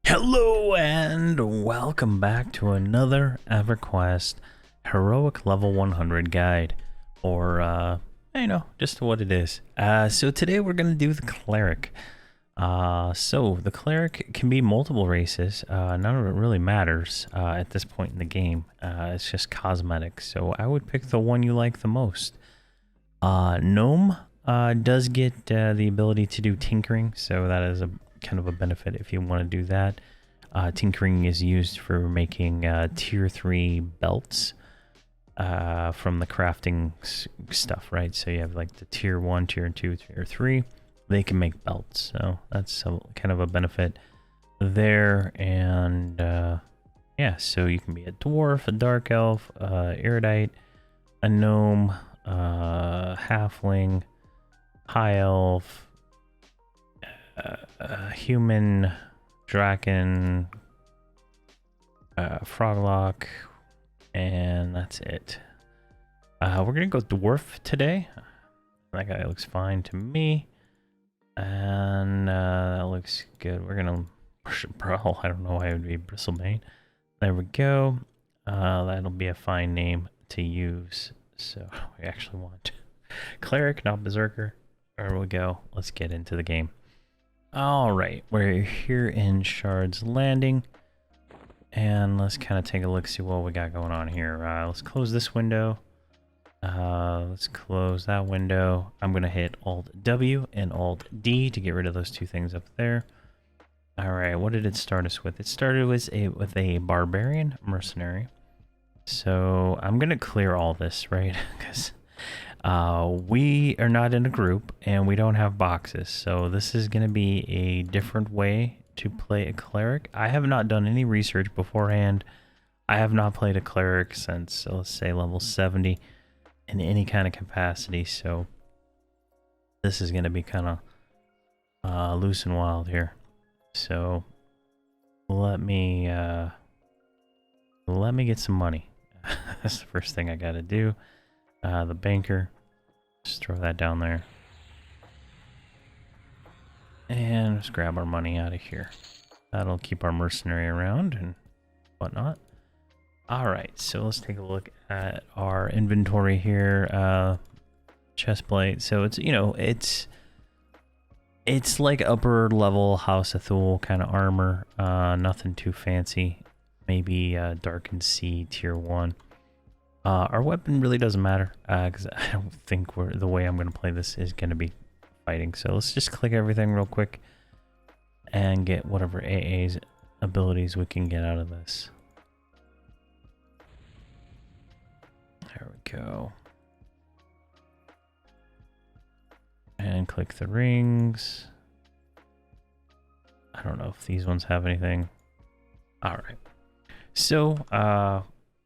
Hello and welcome back to another Everquest Heroic Level 100 guide, or just what it is. So today we're going to do the Cleric. So the Cleric can be multiple races. None of it really matters at this point in the game. It's just cosmetic, so I would pick the one you like the most. Gnome does get the ability to do tinkering, so that is a kind of a benefit if you want to do that. Tinkering is used for making tier 3 belts from the crafting stuff, right? So you have like the tier 1, tier 2, tier 3. They can make belts, so that's kind of a benefit there. And yeah, so you can be a dwarf, a dark elf, erudite, a gnome, halfling, high elf, human, dragon, froglock, and that's it. We're gonna go dwarf today. That guy looks fine to me, and that looks good. We're gonna worship Brawl. I don't know why it would be Bristlebane. There we go. That'll be a fine name to use. So we actually want Cleric, not Berserker. There we go. Let's get into the game. All right, we're here in Shard's Landing, and let's kind of take a look, see what we got going on here. Let's close this window. Let's close that window. I'm gonna hit Alt W and Alt D to get rid of those two things up there. All right, what did it start us with? It started with a barbarian mercenary. So I'm gonna clear all this, right? Because we are not in a group and we don't have boxes, so this is going to be a different way to play a cleric. I have not done any research beforehand. I have not played a cleric since, let's say, level 70 in any kind of capacity, so this is going to be kind of loose and wild here. So let me get some money. That's the first thing I got to do. The banker, just throw that down there. And just grab our money out of here. That'll keep our mercenary around and whatnot. Alright, so let's take a look at our inventory here. Chest plate. So it's, you know, it's like upper level House of Thule kind of armor. Nothing too fancy. Maybe Darkened Sea tier 1. Our weapon really doesn't matter, because I don't think the way I'm going to play this is going to be fighting. So let's just click everything real quick and get whatever AA's abilities we can get out of this. There we go. And click the rings. I don't know if these ones have anything. Alright. So,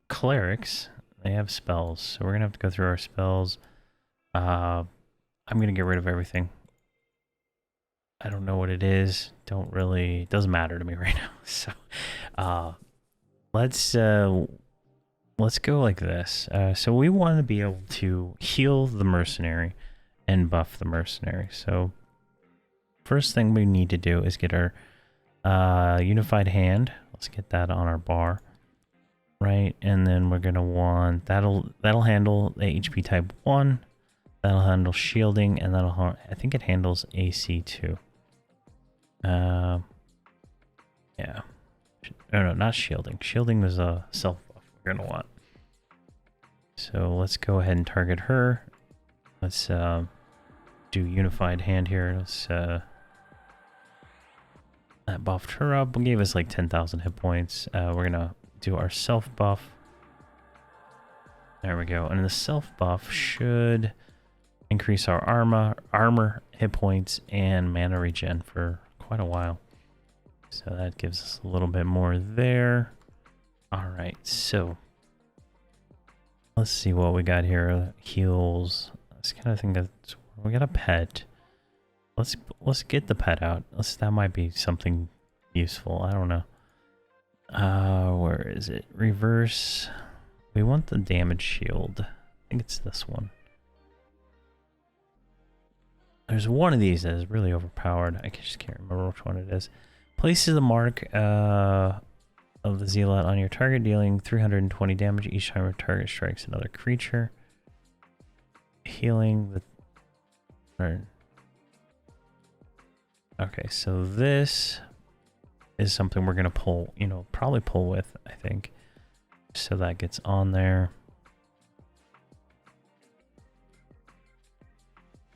clerics, they have spells, so we're gonna have to go through our spells. I'm gonna get rid of everything. I don't know what it is. It doesn't matter to me right now. So, let's go like this. So we want to be able to heal the mercenary and buff the mercenary. So first thing we need to do is get our unified hand. Let's get that on our bar. Right, and then we're gonna want that'll handle the HP type 1, that'll handle shielding, and I think it handles AC too. Yeah. Oh no, not shielding. Shielding is a self buff we're gonna want. So let's go ahead and target her. Let's do unified hand here. Let's that buffed her up. It gave us like 10,000 hit points. We're gonna do our self buff. There we go. And the self buff should increase our armor, hit points, and mana regen for quite a while. So that gives us a little bit more there. All right, so let's see what we got here. Heals. That's kind of thing that's we got a pet. Let's get the pet out. That might be something useful. I don't know. Where is it? Reverse. We want the damage shield. I think it's this one. There's one of these that is really overpowered. I just can't remember which one it is. Places the mark of the zealot on your target, dealing 320 damage each time your target strikes another creature. Healing the turn. Okay, so this is something we're gonna pull, you know, probably pull with, I think. So that gets on there.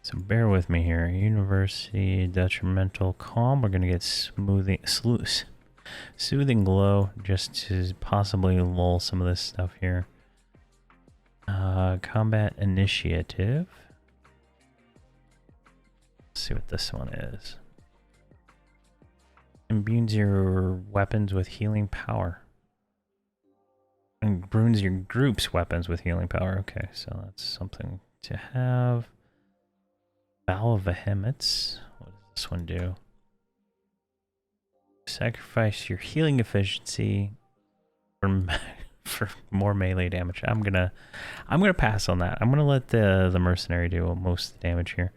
So bear with me here. University detrimental calm. We're gonna get soothing glow just to possibly lull some of this stuff here. Combat initiative. Let's see what this one is. Imbues your weapons with healing power. And imbues your group's weapons with healing power. Okay, so that's something to have. Bow of Behemoths. What does this one do? Sacrifice your healing efficiency for more melee damage. I'm gonna pass on that. I'm gonna let the mercenary do most of the damage here.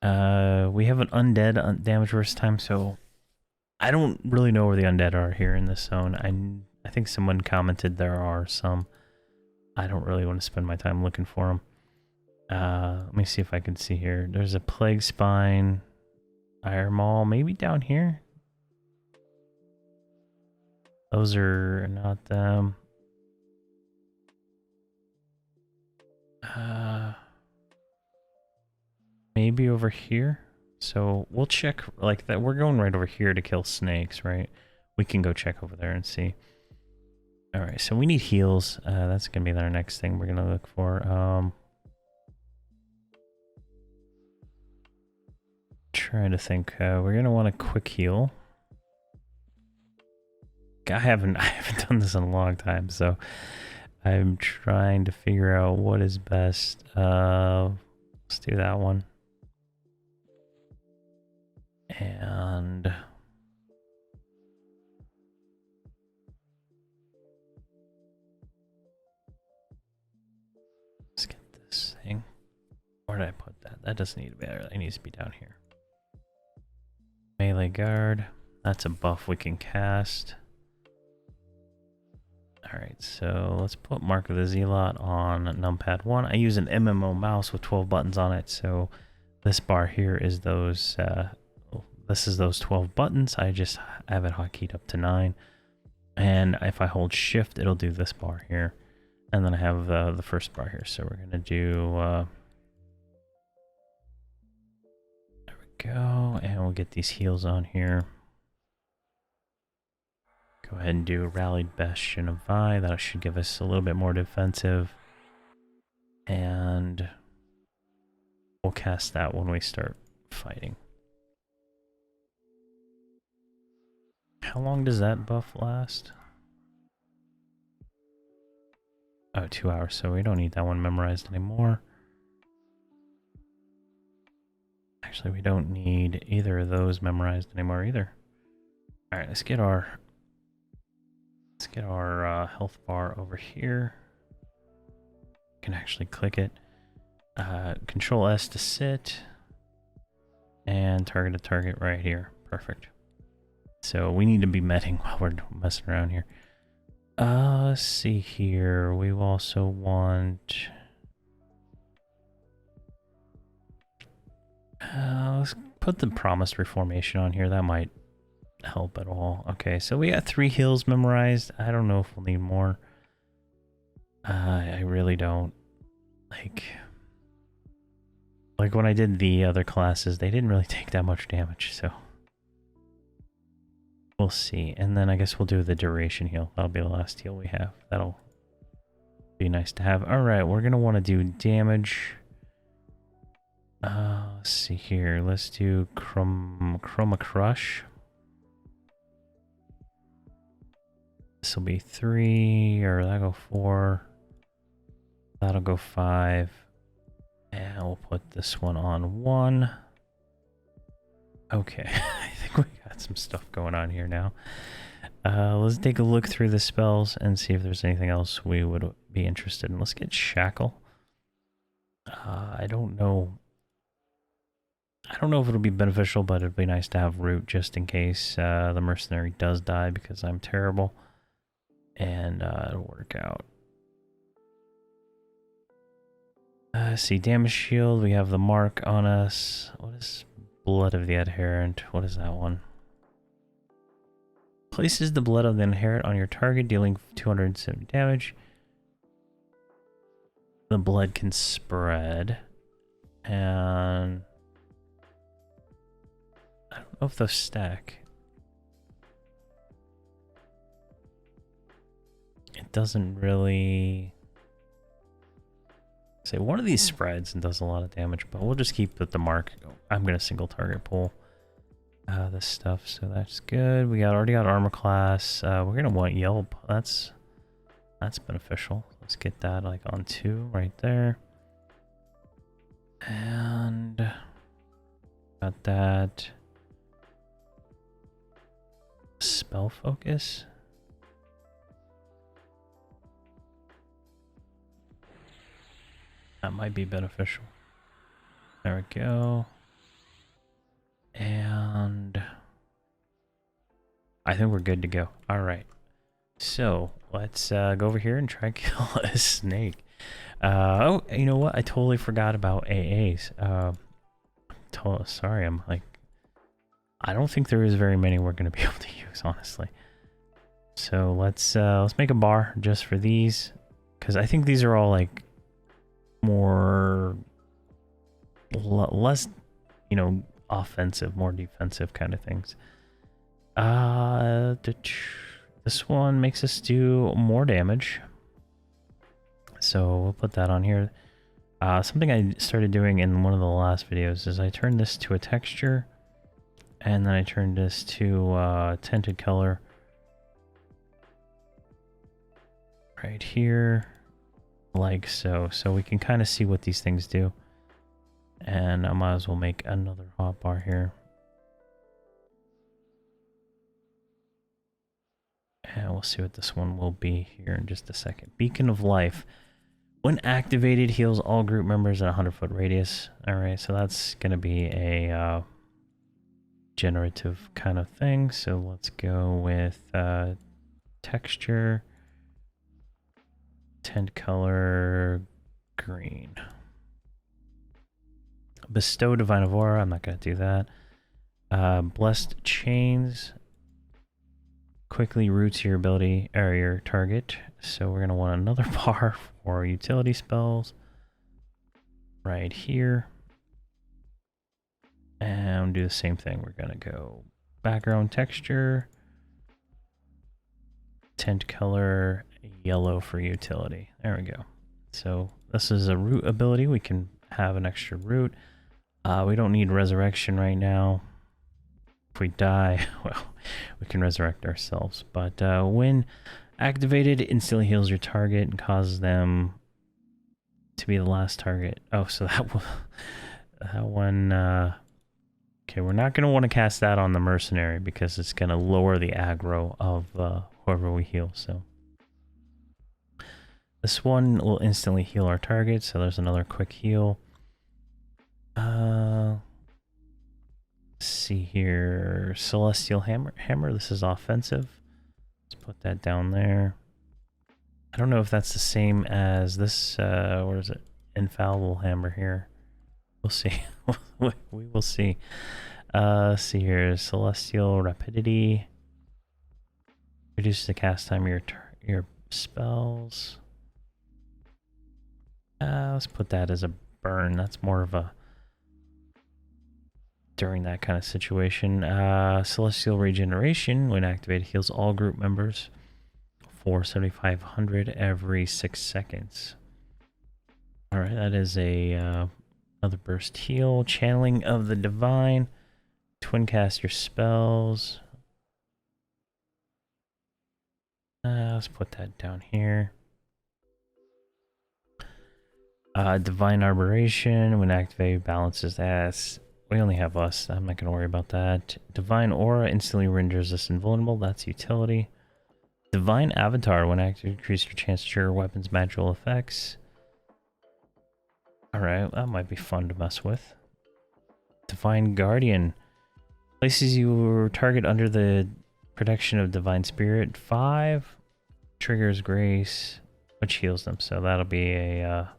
We have an undead damage versus time, so I don't really know where the undead are here in this zone. I think someone commented there are some. I don't really want to spend my time looking for them. Let me see if I can see here. There's a Plague Spine, Iron Maul, maybe down here. Those are not them. Maybe over here. So we'll check like that. We're going right over here to kill snakes, right? We can go check over there and see. All right, so we need heals. That's gonna be our next thing we're gonna look for. Trying to think. We're gonna want a quick heal. I haven't done this in a long time, so I'm trying to figure out what is best. Let's do that one. And let's get this thing. Where did I put that? That doesn't need to be there. It needs to be down here. Melee guard. That's a buff we can cast. Alright, so let's put Mark of the Zealot on numpad 1. I use an MMO mouse with 12 buttons on it, so this bar here is those, this is those 12 buttons. I just have it hotkeyed up to 9. And if I hold shift, it'll do this bar here. And then I have the first bar here, so we're going to do... there we go, and we'll get these heals on here. Go ahead and do Rallied Bastion of Vi. That should give us a little bit more defensive. And we'll cast that when we start fighting. How long does that buff last? Oh, 2 hours, so we don't need that one memorized anymore. Actually, we don't need either of those memorized anymore either. Alright, let's get our health bar over here. Can actually click it. Control S to sit. And target a target right here. Perfect. So we need to be metting while we're messing around here. Let's see here. We also want... let's put the Promised Reformation on here. That might help at all. Okay, so we got 3 heals memorized. I don't know if we'll need more. I really don't. Like when I did the other classes, they didn't really take that much damage, so we'll see. And then I guess we'll do the duration heal. That'll be the last heal we have. That'll be nice to have. All right, we're gonna want to do damage. Let's see here. Let's do Chroma Crush. This will be 3, or that'll go 4. That'll go 5. And we'll put this one on 1. Okay, I think we got some stuff going on here now. Let's take a look through the spells and see if there's anything else we would be interested in. Let's get Shackle. I don't know. I don't know if it'll be beneficial, but it'd be nice to have root just in case the mercenary does die because I'm terrible. And it'll work out. See, damage shield. We have the mark on us. What is blood of the adherent? What is that one? Places the blood of the adherent on your target, dealing 270 damage. The blood can spread. And I don't know if those stack. It doesn't really say one of these spreads and does a lot of damage, but we'll just keep the mark. I'm gonna single target pull this stuff, so that's good. We already got armor class. We're gonna want Yelp. That's beneficial. Let's get that like on 2 right there. And got that. Spell focus. That might be beneficial. There we go. And I think we're good to go. All right. So let's go over here and try to kill a snake. Oh, you know what? I totally forgot about AAs. Sorry, I'm like, I don't think there is very many we're going to be able to use, honestly. So let's make a bar just for these, because I think these are all like more less, you know, offensive, more defensive kind of things. This one makes us do more damage, so we'll put that on here. Something I started doing in one of the last videos is I turned this to a texture, and then I turned this to tinted color right here, like so. So we can kind of see what these things do. And I might as well make another hotbar here. And we'll see what this one will be here in just a second. Beacon of Life. When activated, heals all group members at a 100-foot radius. Alright, so that's going to be a generative kind of thing. So let's go with texture, tint color, green. Bestow Divine of Aura. I'm not going to do that. Blessed Chains. Quickly roots your ability or your target. So we're going to want another bar for utility spells right here. And do the same thing. We're going to go background texture, tint color, yellow for utility. There we go. So this is a root ability. We can have an extra root. We don't need resurrection right now. If we die, well, we can resurrect ourselves. But when activated, it instantly heals your target and causes them to be the last target. Oh, so that one. Okay, we're not going to want to cast that on the mercenary because it's going to lower the aggro of whoever we heal. So this one will instantly heal our target. So there's another quick heal. See here, Celestial Hammer. This is offensive. Let's put that down there. I don't know if that's the same as this. What is it? Infallible Hammer here. We'll see. We will see. See here, Celestial Rapidity. Reduce the cast time of your spells. Let's put that as a burn. That's more of a during that kind of situation. Celestial Regeneration, when activated, heals all group members for 7,500 every 6 seconds. All right, that is a another burst heal. Channeling of the Divine, twin cast your spells. Let's put that down here. Divine Arboration, when activated, balances that. We only have us. I'm not going to worry about that. Divine Aura instantly renders us invulnerable. That's utility. Divine Avatar, when activated, increase your chance to trigger weapons' magical effects. Alright, that might be fun to mess with. Divine Guardian. Places your target under the protection of Divine Spirit. 5. Triggers Grace, which heals them. So that'll be a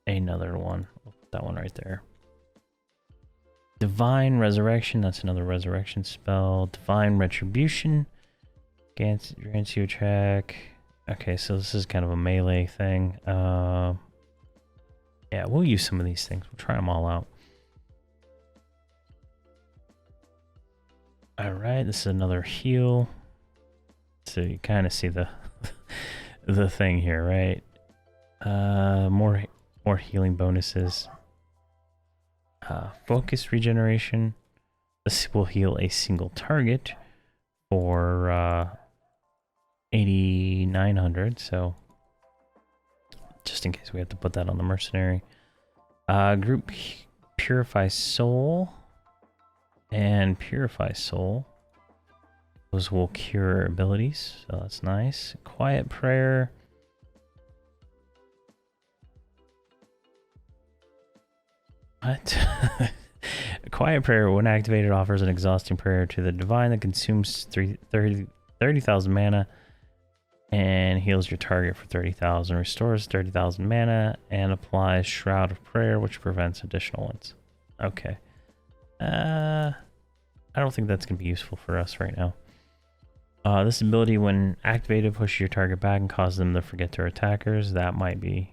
another one. We'll put that one right there. Divine Resurrection. That's another resurrection spell. Divine Retribution. Grants you attack. Okay, so this is kind of a melee thing. Yeah, we'll use some of these things. We'll try them all out. Alright, this is another heal. So you kind of see the the thing here, right? More healing bonuses. Focus regeneration. This will heal a single target for 8,900. So just in case we have to put that on the mercenary. Group Purify Soul and Purify Soul. Those will cure abilities, so that's nice. Quiet Prayer. What? Quiet Prayer, when activated, offers an exhausting prayer to the divine that consumes 30,000 mana and heals your target for 30,000, restores 30,000 mana, and applies Shroud of Prayer, which prevents additional ones. Okay. I don't think that's going to be useful for us right now. This ability, when activated, pushes your target back and causes them to forget their attackers. That might be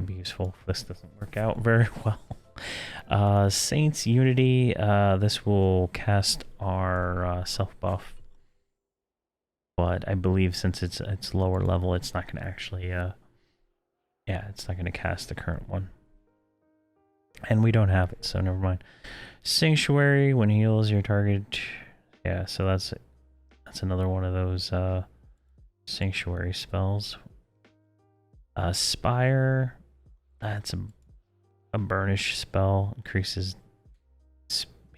useful if this doesn't work out very well. Saints Unity. This will cast our self buff, but I believe since it's lower level, it's not going to actually. Yeah, it's not going to cast the current one, and we don't have it, so never mind. Sanctuary, when heals your target. Yeah, so that's another one of those sanctuary spells. Spire, that's a burnish spell, increases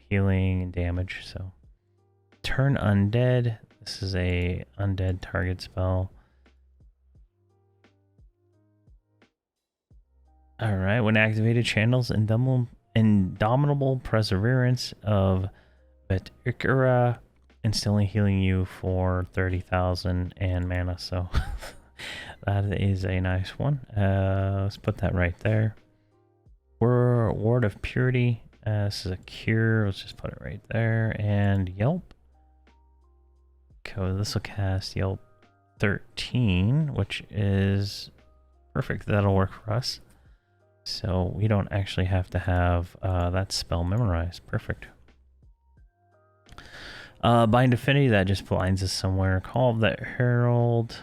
healing and damage. So Turn Undead, this is a undead target spell. All right, when activated, channels Indomitable Perseverance of Betikura, instantly healing you for 30,000 and mana. So that is a nice one. Let's put that right there. Ward of Purity. This is a cure. Let's just put it right there. And Yelp. Okay, this will cast Yelp 13, which is perfect. That'll work for us. So we don't actually have to have that spell memorized. Perfect. Bind Affinity, that just blinds us somewhere. Call of the Herald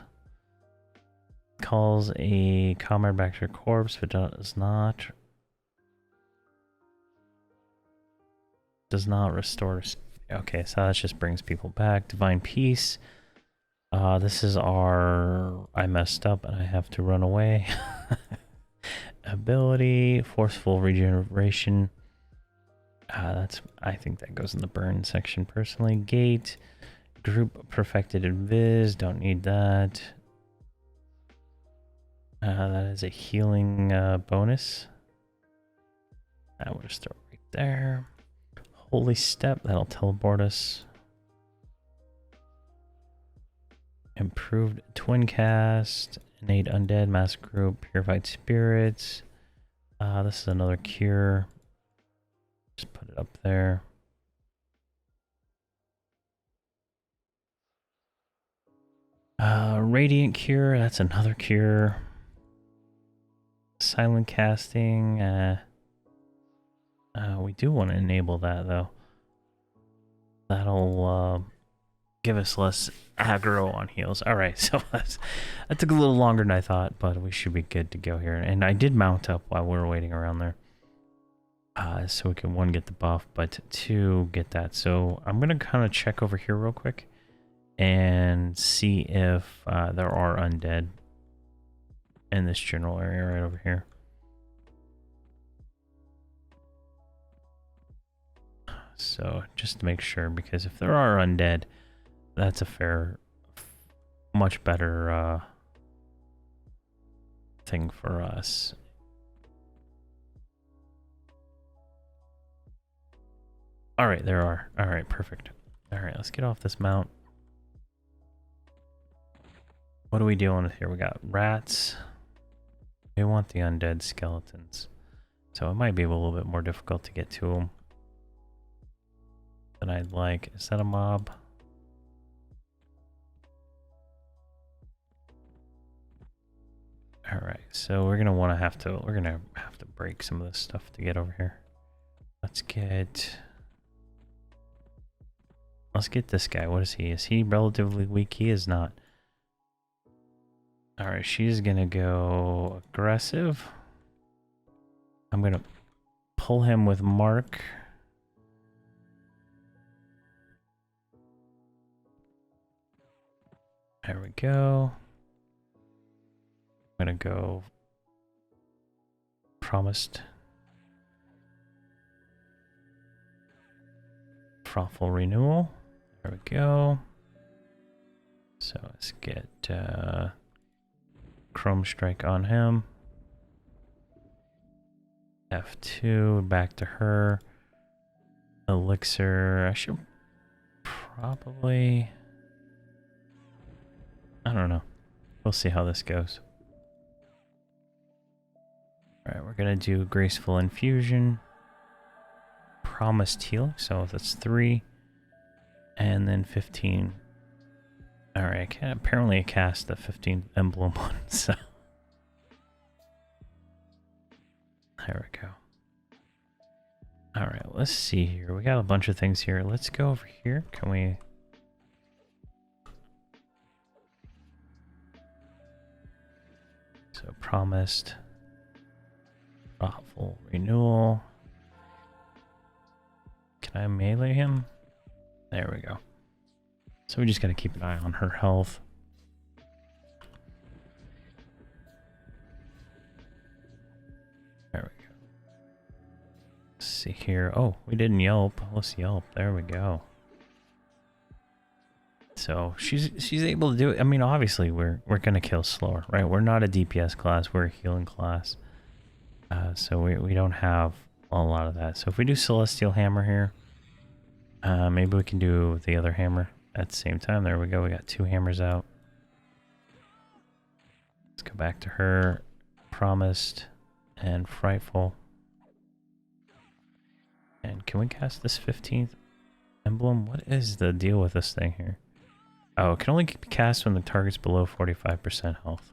calls a comrade back to your corpse, but does not restore. Okay, so that just brings people back. Divine Peace. This is our I messed up and I have to run away. Ability, Forceful Regeneration. I think that goes in the burn section personally. Gate, Group Perfected Invis, don't need that. That is a healing bonus. I will just throw it right there. Holy Step, that'll teleport us. Improved Twin Cast, Innate Undead, Mass Group, Purified Spirits. This is another cure. Just put it up there. Radiant Cure, that's another cure. Silent Casting. We do want to enable that though. That'll give us less aggro on heals. All right, so that took a little longer than I thought, but we should be good to go here. And I did mount up while we were waiting around there. So we can, 1, get the buff, but 2, get that. So I'm going to kind of check over here real quick and see if there are undead in this general area right over here. So just to make sure, because if there are undead, that's a much better thing for us. All right, there are. All right, perfect. All right, let's get off this mount. What are we dealing with here? We got rats. We want the undead skeletons. So it might be a little bit more difficult to get to them than I'd like. Is that a mob? All right, so we're gonna have to break some of this stuff to get over here. Let's get this guy. What is he? Is he relatively weak? He is not. All right, she's gonna go aggressive. I'm gonna pull him with Mark. There we go. I'm gonna go promised. Frothful renewal. There we go. So let's get Chrome Strike on him. F2, back to her. Elixir. I should probably... I don't know. We'll see how this goes. Alright, we're gonna do Graceful Infusion. Promised Heal, so that's 3. And then 15. Alright, apparently I cast the 15th emblem one, so... There we go. Alright, let's see here. We got a bunch of things here. Let's go over here. Can we... So, promised. Thoughtful renewal. Can I melee him? There we go. So we just gotta keep an eye on her health. There we go. Let's see here. Oh, we didn't yelp. Let's yelp. There we go. So she's able to do it. I mean, obviously we're gonna kill slower, right? We're not a DPS class. We're a healing class. So we don't have a lot of that. So if we do Celestial Hammer here, maybe we can do the other hammer at the same time. There we go. We got 2 hammers out. Let's go back to her. Promised and Frightful. And can we cast this 15th emblem? What is the deal with this thing here? Oh, it can only be cast when the target's below 45% health.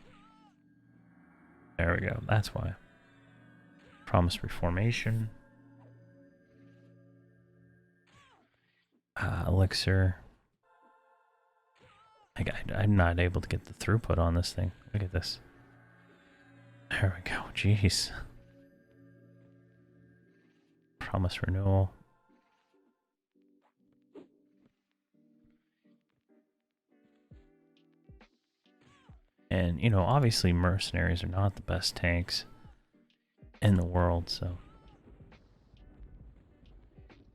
There we go. That's why. Promised Reformation. Elixir. I'm not able to get the throughput on this thing. Look at this. There we go. Jeez. Promise Renewal. And, you know, obviously mercenaries are not the best tanks in the world, so...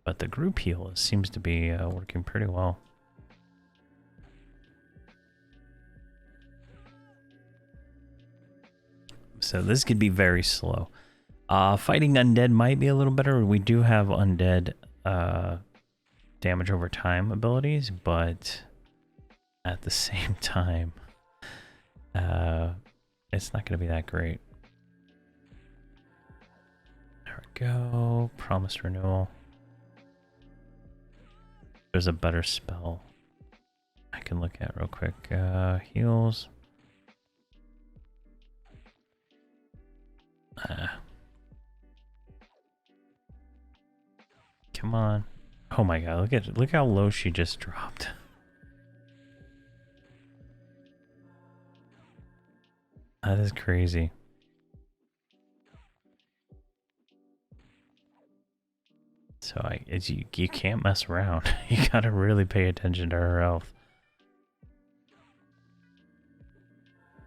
But the group heal seems to be working pretty well. So this could be very slow. Fighting undead might be a little better. We do have undead damage over time abilities, but at the same time, it's not going to be that great. There we go. Promised Renewal. There's a better spell I can look at real quick. Heals. Come on. Oh my god, look how low she just dropped. That is crazy. So you can't mess around. You gotta really pay attention to her health.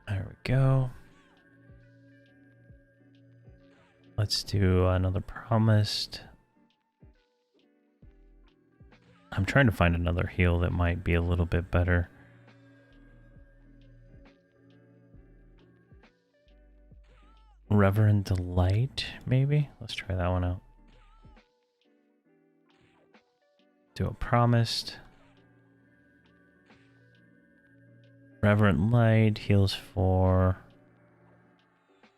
There we go. Let's do another promised. I'm trying to find another heal that might be a little bit better. Reverent Delight, maybe? Let's try that one out. Do a promised. Reverent Light heals for...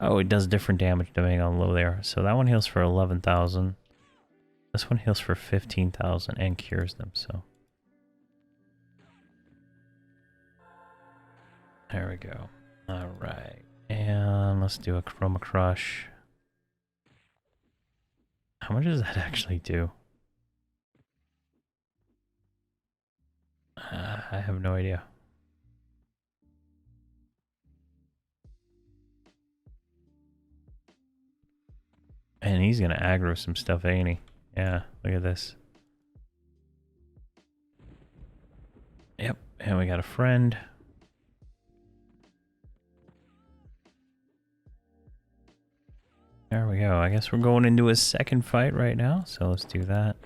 Oh, it does different damage depending on low they are. So that one heals for 11,000. This one heals for 15,000 and cures them, so... There we go. Alright. And let's do a Chroma Crush. How much does that actually do? I have no idea. And he's gonna aggro some stuff, ain't he? Yeah, look at this. Yep, and we got a friend. There we go. I guess we're going into a second fight right now, so let's do that.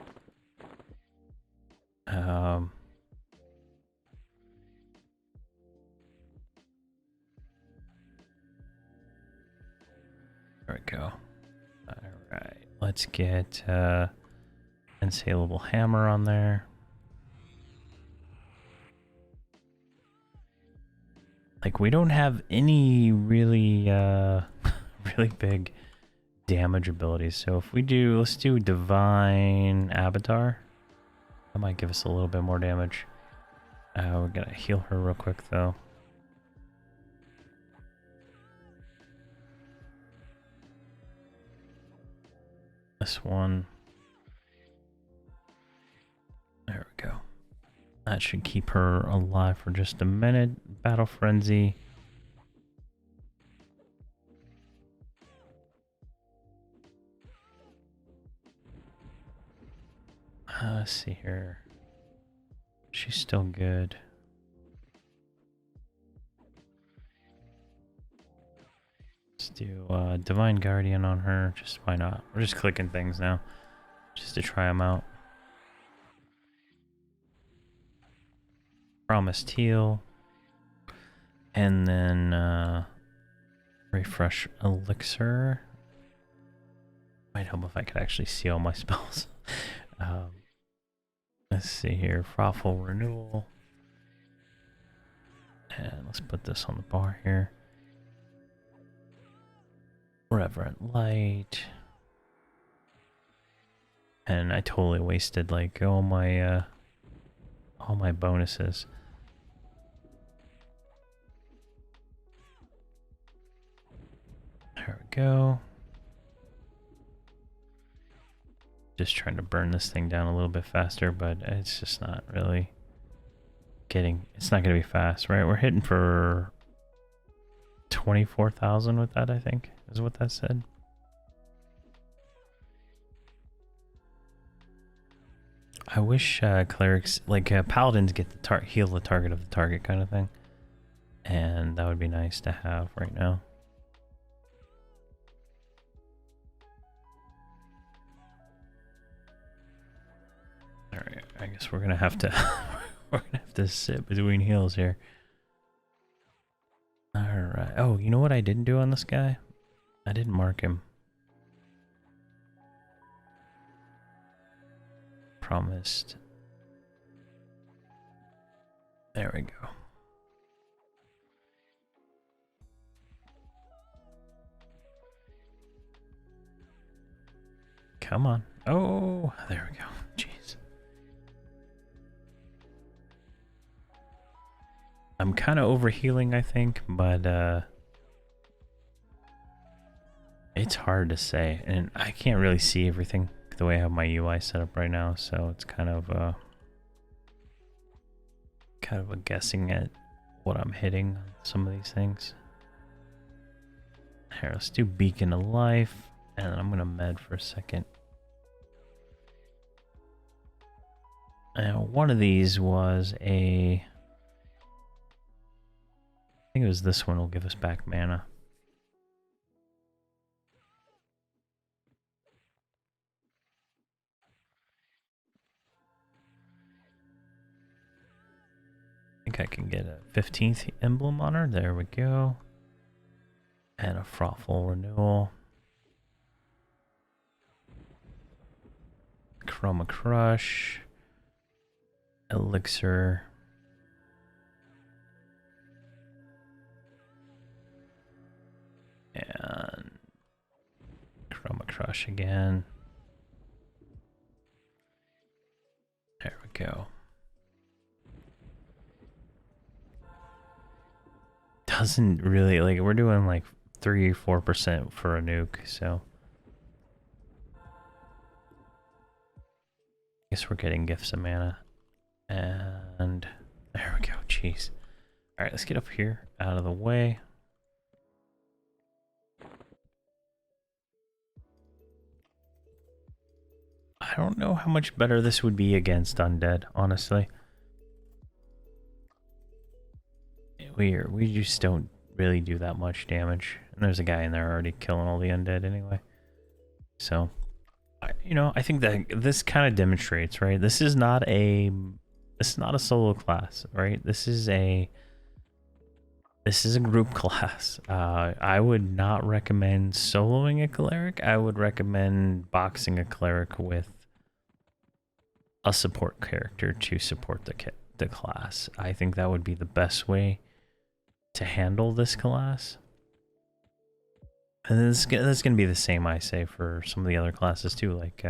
There we go. Alright, let's get Unsaleable Hammer on there. Like, we don't have any really, really big damage abilities. So if we do, let's do Divine Avatar. That might give us a little bit more damage. We're gonna heal her real quick, though. This one. There we go. That should keep her alive for just a minute. Battle Frenzy. Let's see here. She's still good. Let's do Divine Guardian on her. Just why not? We're just clicking things now. Just to try them out. Promised Heal. And then Refresh Elixir. Might help if I could actually see all my spells. Let's see here. Frothful Renewal. And let's put this on the bar here. Reverent Light. And I totally wasted like all my bonuses. There we go. Just trying to burn this thing down a little bit faster, but it's just not really getting... It's not going to be fast, right? We're hitting for 24,000 with that, I think, is what that said. I wish clerics, like paladins, get the heal the target of the target kind of thing. And that would be nice to have right now. Alright, I guess we're gonna have to we're gonna have to sit between heals here. Alright. Oh, you know what I didn't do on this guy? I didn't mark him. Promised. There we go. Come on. Oh, there we go. Jeez. I'm kind of overhealing, I think, but it's hard to say, and I can't really see everything the way I have my UI set up right now, so it's kind of a guessing at what I'm hitting on some of these things. Here, let's do Beacon of Life, and then I'm gonna med for a second. And one of these was I think it was this one will give us back mana. I think I can get a 15th emblem on her. There we go. And a Frothful Renewal. Chroma Crush. elixir. And Chroma Crush again. There we go. Doesn't really, like, we're doing like 3-4% for a nuke, so I guess we're getting gifts of mana. And there we go. Jeez. All right, let's get up here out of the way. I don't know how much better this would be against undead, honestly. We just don't really do that much damage. And there's a guy in there already killing all the undead anyway. So, you know, I think that this kind of demonstrates, right? This is not a solo class, right? This is a group class. I would not recommend soloing a cleric. I would recommend boxing a cleric with a support character to support the class. I think that would be the best way to handle this class. And that's going to be the same, I say, for some of the other classes too, like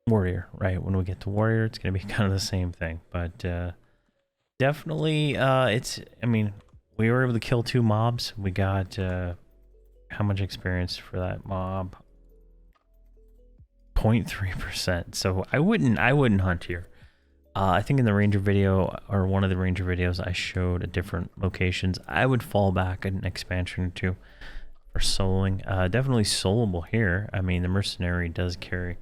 warrior, right? When we get to warrior, it's going to be kind of the same thing, but definitely, I mean, we were able to kill 2 mobs. We got, how much experience for that mob? 0.3%. So I wouldn't hunt here. I think in the ranger video, or one of the ranger videos, I showed different locations. I would fall back an expansion or 2 for soloing. Definitely soloable here. I mean, the mercenary does carry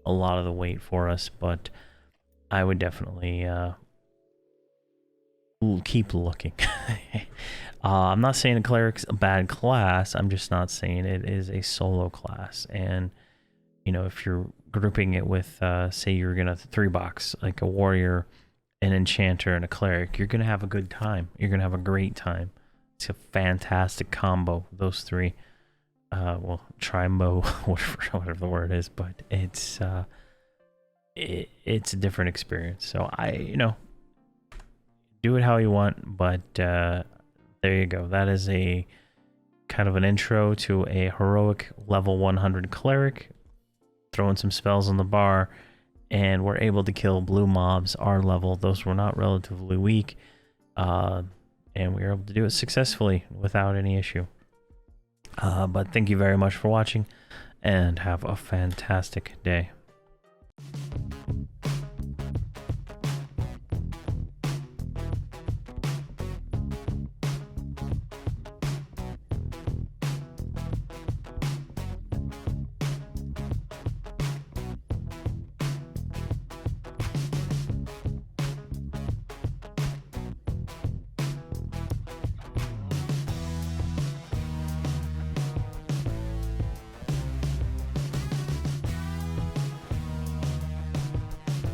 a lot of the weight for us, but I would definitely keep looking. I'm not saying a cleric's a bad class. I'm just not saying it is a solo class. And you know, if you're grouping it with, say you're gonna 3-box like a warrior, an enchanter, and a cleric, you're gonna have a good time. You're gonna have a great time. It's a fantastic combo, those 3. Well, trimbo, whatever the word is, but it's it's a different experience. So you know, do it how you want, but there you go. That is a kind of an intro to a heroic level 100 cleric. Throwing some spells on the bar, and we're able to kill blue mobs our level. Those were not relatively weak, and we were able to do it successfully without any issue. But thank you very much for watching, and have a fantastic day.